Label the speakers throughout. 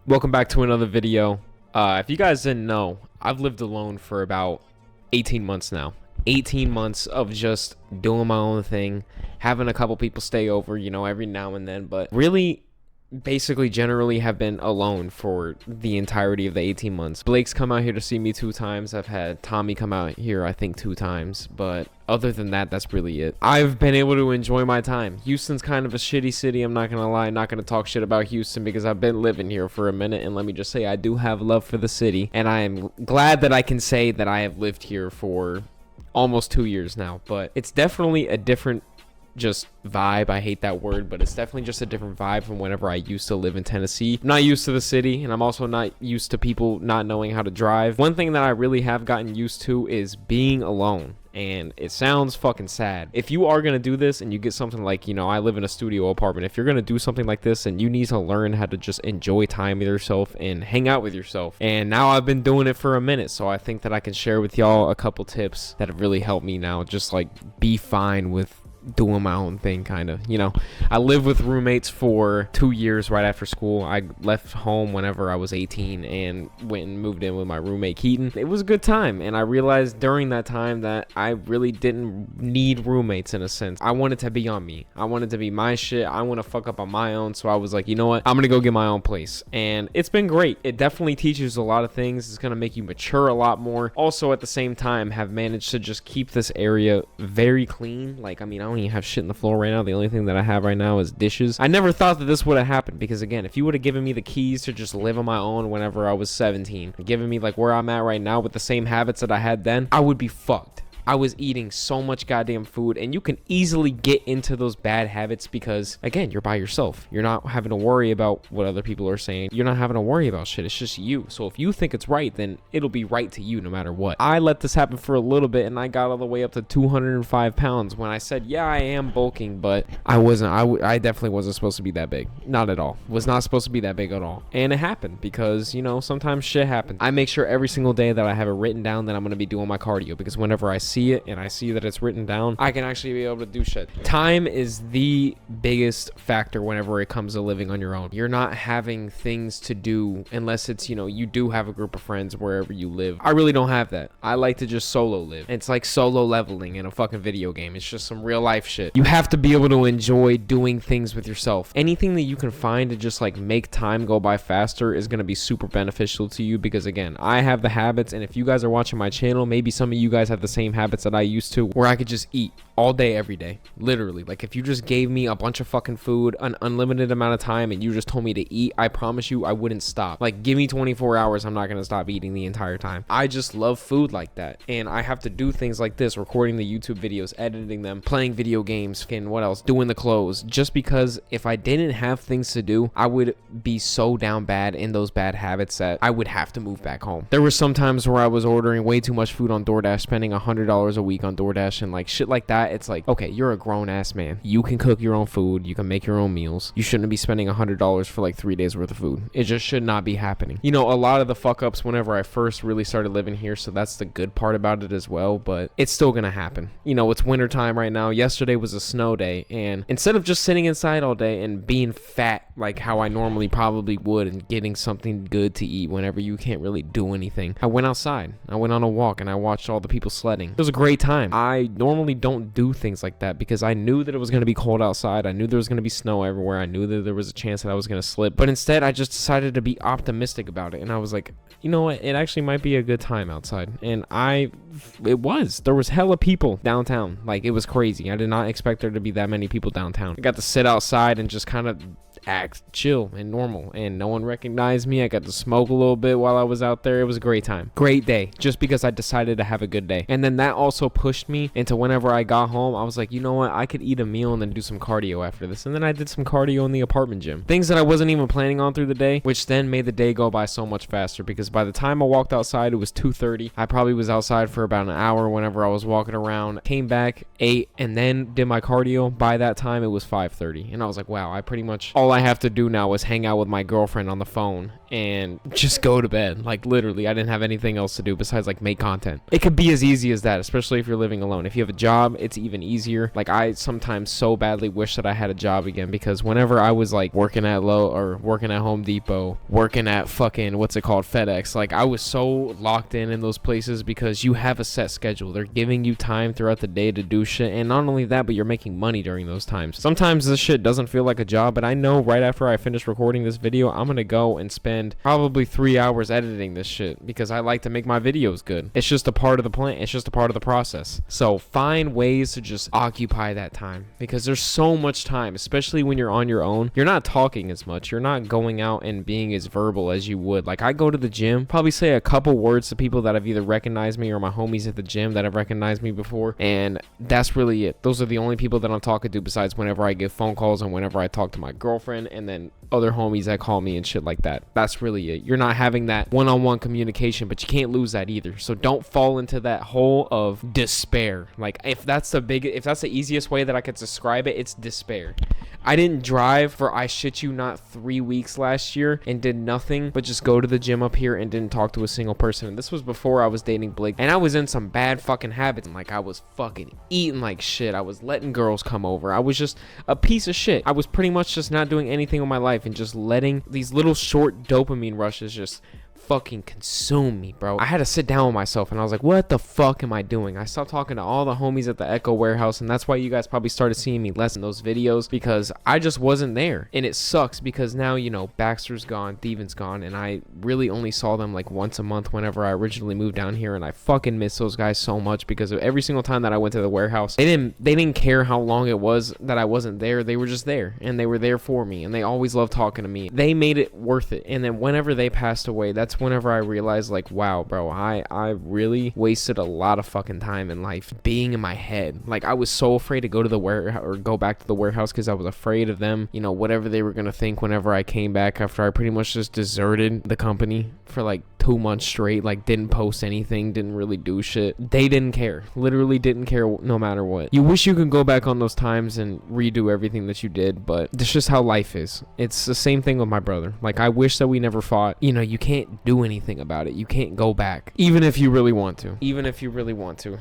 Speaker 1: Welcome back to another video. If you guys didn't know, I've lived alone for about 18 months now. 18 months of just doing my own thing, having a couple people stay over, every now and then, but really basically generally have been alone for the entirety of the 18 months. Blake's come out here to see me 2 times. I've had Tommy come out here, I think 2 times, but other than that, that's really it. I've been able to enjoy my time. Houston's kind of a shitty city, I'm not gonna lie. Not gonna talk shit about Houston because I've been living here for a minute, and let me just say I do have love for the city, and I am glad that I can say that I have lived here for almost 2 years now. But it's definitely a different just vibe. I hate that word, but it's definitely just a different vibe from whenever I used to live in Tennessee. I'm not used to the city, and I'm also not used to people not knowing how to drive. One thing that I really have gotten used to is being alone, and it sounds fucking sad. If you are gonna do this and you get something like, I live in a studio apartment, if you're gonna do something like this, and you need to learn how to just enjoy time with yourself and hang out with yourself. And now I've been doing it for a minute, so I think that I can share with y'all a couple tips that have really helped me now just like be fine with doing my own thing, kind of. I lived with roommates for 2 years right after school. I left home whenever I was 18 and went and moved in with my roommate Keaton. It was a good time, and I realized during that time that I really didn't need roommates in a sense. I wanted to be on me. I wanted to be my shit. I want to fuck up on my own, so I was like, you know what, I'm gonna go get my own place. And it's been great. It definitely teaches a lot of things. It's gonna make you mature a lot more. Also, at the same time, have managed to just keep this area very clean. I don't even have shit in the floor right now. The only thing that I have right now is dishes. I never thought that this would have happened, because again, if you would have given me the keys to just live on my own whenever I was 17, given me like where I'm at right now with the same habits that I had then, I would be fucked. I was eating so much goddamn food, and you can easily get into those bad habits because, again, you're by yourself. You're not having to worry about what other people are saying. You're not having to worry about shit. It's just you. So if you think it's right, then it'll be right to you no matter what. I let this happen for a little bit, and I got all the way up to 205 pounds when I said, yeah, I am bulking, but I wasn't. I definitely wasn't supposed to be that big. Not at all. Was not supposed to be that big at all. And it happened because, sometimes shit happens. I make sure every single day that I have it written down that I'm going to be doing my cardio, because whenever I see it and I see that it's written down, I can actually be able to do shit. Time is the biggest factor whenever it comes to living on your own. You're not having things to do unless it's, you do have a group of friends wherever you live. I really don't have that. I like to just solo live. It's like solo leveling in a fucking video game. It's just some real life shit. You have to be able to enjoy doing things with yourself. Anything that you can find to just like make time go by faster is going to be super beneficial to you, because again, I have the habits, and if you guys are watching my channel, maybe some of you guys have the same habits that I used to, where I could just eat all day every day, literally. Like if you just gave me a bunch of fucking food, an unlimited amount of time, and you just told me to eat, I promise you I wouldn't stop. Like give me 24 hours, I'm not gonna stop eating the entire time. I just love food like that, and I have to do things like this, recording the YouTube videos, editing them, playing video games, and what else, doing the clothes, just because if I didn't have things to do, I would be so down bad in those bad habits that I would have to move back home. There were some times where I was ordering way too much food on DoorDash, spending $100 a week on DoorDash and like shit like that. It's like, okay, you're a grown ass man. You can cook your own food. You can make your own meals. You shouldn't be spending $100 for like 3 days worth of food. It just should not be happening. A lot of the fuck ups whenever I first really started living here, so that's the good part about it as well, but it's still gonna happen. It's winter time right now. Yesterday was a snow day, and instead of just sitting inside all day and being fat like how I normally probably would and getting something good to eat whenever you can't really do anything, I went outside. I went on a walk and I watched all the people sledding. It was a great time. I normally don't do things like that because I knew that it was going to be cold outside. I knew there was going to be snow everywhere. I knew that there was a chance that I was going to slip. But instead, I just decided to be optimistic about it. And I was like, you know what? It actually might be a good time outside. And it was. There was hella people downtown. Like, it was crazy. I did not expect there to be that many people downtown. I got to sit outside and just kind of act chill and normal, and no one recognized me. I got to smoke a little bit while I was out there. It was a great time, great day, just because I decided to have a good day. And then that also pushed me into whenever I got home, I was like, you know what, I could eat a meal and then do some cardio after this. And then I did some cardio in the apartment gym, things that I wasn't even planning on through the day, which then made the day go by so much faster, because by the time I walked outside, it was 2:30. I probably was outside for about an hour whenever I was walking around, came back, ate, and then did my cardio. By that time, it was 5:30, and I was like, wow, I pretty much, all I have to do now is hang out with my girlfriend on the phone and just go to bed. Like, literally, I didn't have anything else to do besides like make content. It could be as easy as that, especially if you're living alone. If you have a job, it's even easier. Like, I sometimes so badly wish that I had a job again, because whenever I was like working at working at Home Depot, working at fucking what's it called, FedEx, like I was so locked in those places because you have a set schedule. They're giving you time throughout the day to do shit, and not only that, but you're making money during those times. Sometimes this shit doesn't feel like a job, but I know right after I finish recording this video, I'm gonna go and spend probably 3 hours editing this shit, because I like to make my videos good. It's just a part of the plan. It's just a part of the process. So find ways to just occupy that time, because there's so much time, especially when you're on your own. You're not talking as much. You're not going out and being as verbal as you would. Like, I go to the gym, probably say a couple words to people that have either recognized me or my homies at the gym that have recognized me before, and that's really it. Those are the only people that I'm talking to, besides whenever I get phone calls and whenever I talk to my girlfriend, and then other homies that call me and shit like that. That's really it. You're not having that one-on-one communication, but you can't lose that either. So don't fall into that hole of despair. Like, if that's the easiest way that I could describe it, it's despair. I didn't drive for, I shit you not, 3 weeks last year and did nothing but just go to the gym up here and didn't talk to a single person. And this was before I was dating Blake, and I was in some bad fucking habits. Like, I was fucking eating like shit. I was letting girls come over. I was just a piece of shit. I was pretty much just not doing anything with my life and just letting these little short dopamine rushes just fucking consume me, bro. I had to sit down with myself and I was like, what the fuck am I doing? I stopped talking to all the homies at the Echo warehouse, and that's why you guys probably started seeing me less in those videos, because I just wasn't there. And it sucks because now, you know, Baxter's gone, Thievens gone, and I really only saw them like once a month whenever I originally moved down here, and I fucking miss those guys so much, because every single time that I went to the warehouse, they didn't care how long it was that I wasn't there. They were just there, and they were there for me, and they always loved talking to me. They made it worth it. And then whenever they passed away, that's whenever I realized, like, wow, bro, I really wasted a lot of fucking time in life being in my head. Like, I was so afraid to go to the warehouse or go back to the warehouse because I was afraid of them, you know, whatever they were gonna think whenever I came back after I pretty much just deserted the company for like 2 months straight. Like, didn't post anything, didn't really do shit. They didn't care, literally didn't care, no matter what. You wish you could go back on those times and redo everything that you did, but it's just how life is. It's the same thing with my brother. Like, I wish that we never fought. You know, you can't do anything about it. You can't go back, even if you really want to.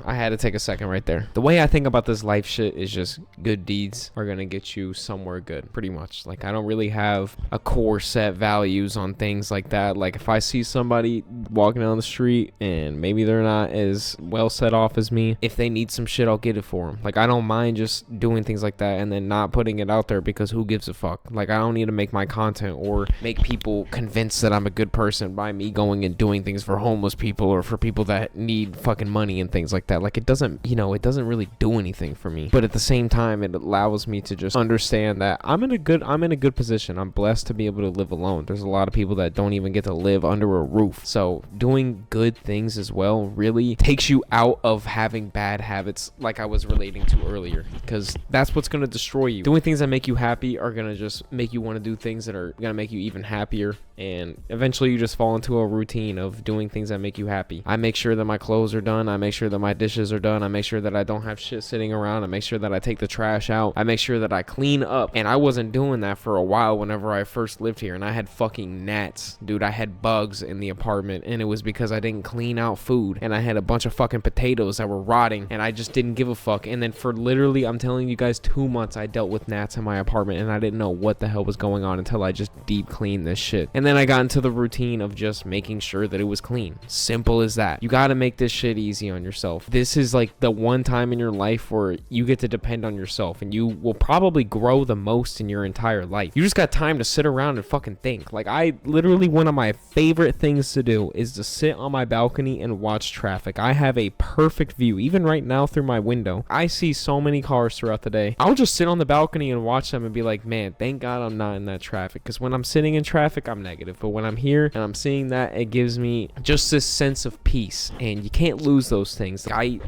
Speaker 1: I had to take a second right there. The way I think about this life shit is just good deeds are gonna get you somewhere good, pretty much. Like, I don't really have a core set values on things like that. Like, if I see somebody walking down the street and maybe they're not as well set off as me, if they need some shit, I'll get it for them. Like, I don't mind just doing things like that and then not putting it out there, because who gives a fuck? Like, I don't need to make my content or make people convinced that I'm a good person by me going and doing things for homeless people or for people that need fucking money and things like that. Like, it doesn't, you know, it doesn't really do anything for me. But at the same time, it allows me to just understand that I'm in a good position. I'm blessed to be able to live alone. There's a lot of people that don't even get to live under a roof. So doing good things as well really takes you out of having bad habits, like I was relating to earlier, because that's what's going to destroy you. Doing things that make you happy are going to just make you want to do things that are going to make you even happier, and eventually you just fall into a routine of doing things that make you happy. I make sure that my clothes are done. I make sure that my dishes are done. I make sure that I don't have shit sitting around. I make sure that I take the trash out. I make sure that I clean up, and I wasn't doing that for a while whenever I first lived here, and I had fucking gnats, dude. I had bugs in the apartment, and it was because I didn't clean out food, and I had a bunch of fucking potatoes that were rotting, and I just didn't give a fuck. And then for literally, I'm telling you guys, 2 months I dealt with gnats in my apartment, and I didn't know what the hell was going on until I just deep cleaned this shit. And then I got into the routine of just making sure that it was clean. Simple as that. You gotta make this shit easy on yourself. This is like the one time in your life where you get to depend on yourself, and you will probably grow the most in your entire life. You just got time to sit around and fucking think. Like, I literally, one of my favorite things to do is to sit on my balcony and watch traffic. I have a perfect view. Even right now through my window, I see so many cars throughout the day. I'll just sit on the balcony and watch them and be like, man, thank God I'm not in that traffic. Because when I'm sitting in traffic, I'm negative. But when I'm here and I'm seeing that, it gives me just this sense of peace. And you can't lose those things. I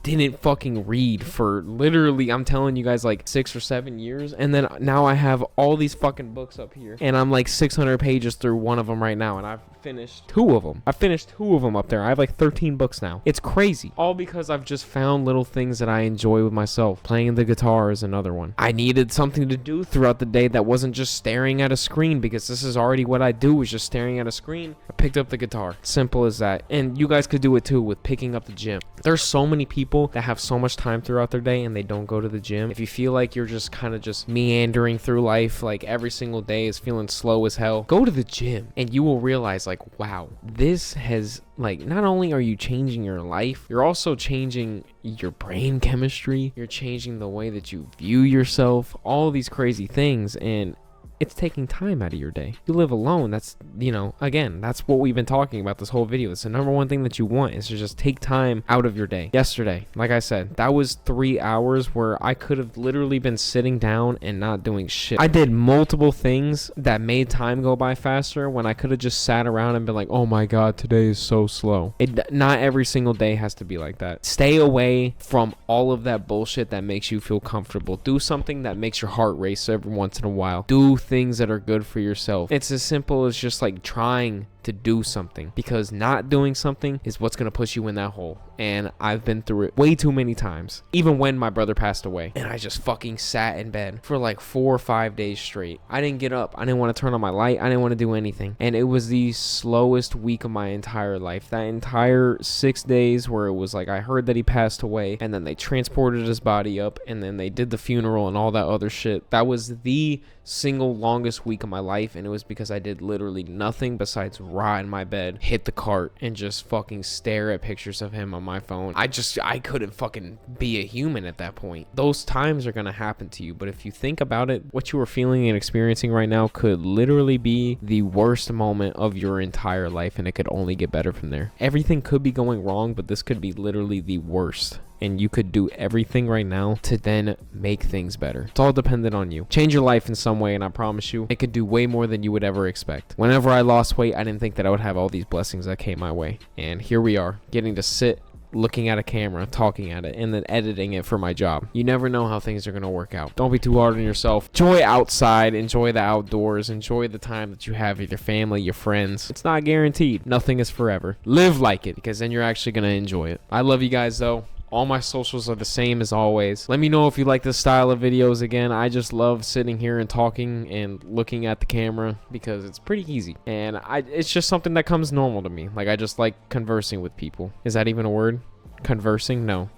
Speaker 1: didn't fucking read for literally, I'm telling you guys, like 6 or 7 years. And then now I have all these fucking books up here, and I'm like 600 pages through one of them right now, and I've finished 2 of them. I finished 2 of them up there. I have like 13 books now. It's crazy. All because I've just found little things that I enjoy with myself. Playing the guitar is another one. I needed something to do throughout the day that wasn't just staring at a screen, because this is already what I do, is just staring at a screen. I picked up the guitar. Simple as that. And you guys could do it too with picking up the gym. There's so many people that have so much time throughout their day and they don't go to the gym. If you feel like you're just kind of just meandering through life, like every single day is feeling slow as hell, go to the gym and you will realize, like, wow, this has, like, not only are you changing your life, you're also changing your brain chemistry, you're changing the way that you view yourself, all these crazy things. And it's taking time out of your day. You live alone. That's, you know, again, that's what we've been talking about this whole video. It's the number one thing that you want, is to just take time out of your day. Yesterday, like I said, that was 3 hours where I could have literally been sitting down and not doing shit. I did multiple things that made time go by faster when I could have just sat around and been like, oh my God, today is so slow. Not every single day has to be like that. Stay away from all of that bullshit that makes you feel comfortable. Do something that makes your heart race every once in a while. Do things that are good for yourself. It's as simple as just like trying to do something, because not doing something is what's going to push you in that hole. And I've been through it way too many times. Even when my brother passed away and I just fucking sat in bed for like 4 or 5 days straight. I didn't get up. I didn't want to turn on my light. I didn't want to do anything. And it was the slowest week of my entire life. That entire 6 days where it was like, I heard that he passed away and then they transported his body up and then they did the funeral and all that other shit. That was the single longest week of my life. And it was because I did literally nothing besides rot in my bed, hit the cart, and just fucking stare at pictures of him on my phone. I couldn't fucking be a human at that point. Those times are gonna happen to you, but if you think about it, what you are feeling and experiencing right now could literally be the worst moment of your entire life, and it could only get better from there. Everything could be going wrong, but this could be literally the worst. And you could do everything right now to then make things better. It's all dependent on you. Change your life in some way, and I promise you, it could do way more than you would ever expect. Whenever I lost weight, I didn't think that I would have all these blessings that came my way. And here we are, getting to sit, looking at a camera, talking at it, and then editing it for my job. You never know how things are going to work out. Don't be too hard on yourself. Enjoy outside, enjoy the outdoors, enjoy the time that you have with your family, your friends. It's not guaranteed. Nothing is forever. Live like it, because then you're actually going to enjoy it. I love you guys though. All my socials are the same as always. Let me know if you like this style of videos. Again, I just love sitting here and talking and looking at the camera because it's pretty easy. And it's just something that comes normal to me. Like, I just like conversing with people. Is that even a word? Conversing? No.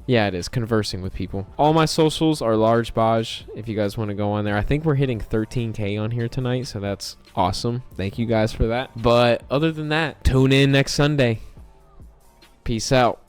Speaker 1: Yeah, it is. Conversing with people. All my socials are largebaj if you guys want to go on there. I think we're hitting 13K on here tonight, so that's awesome. Thank you guys for that. But other than that, tune in next Sunday. Peace out.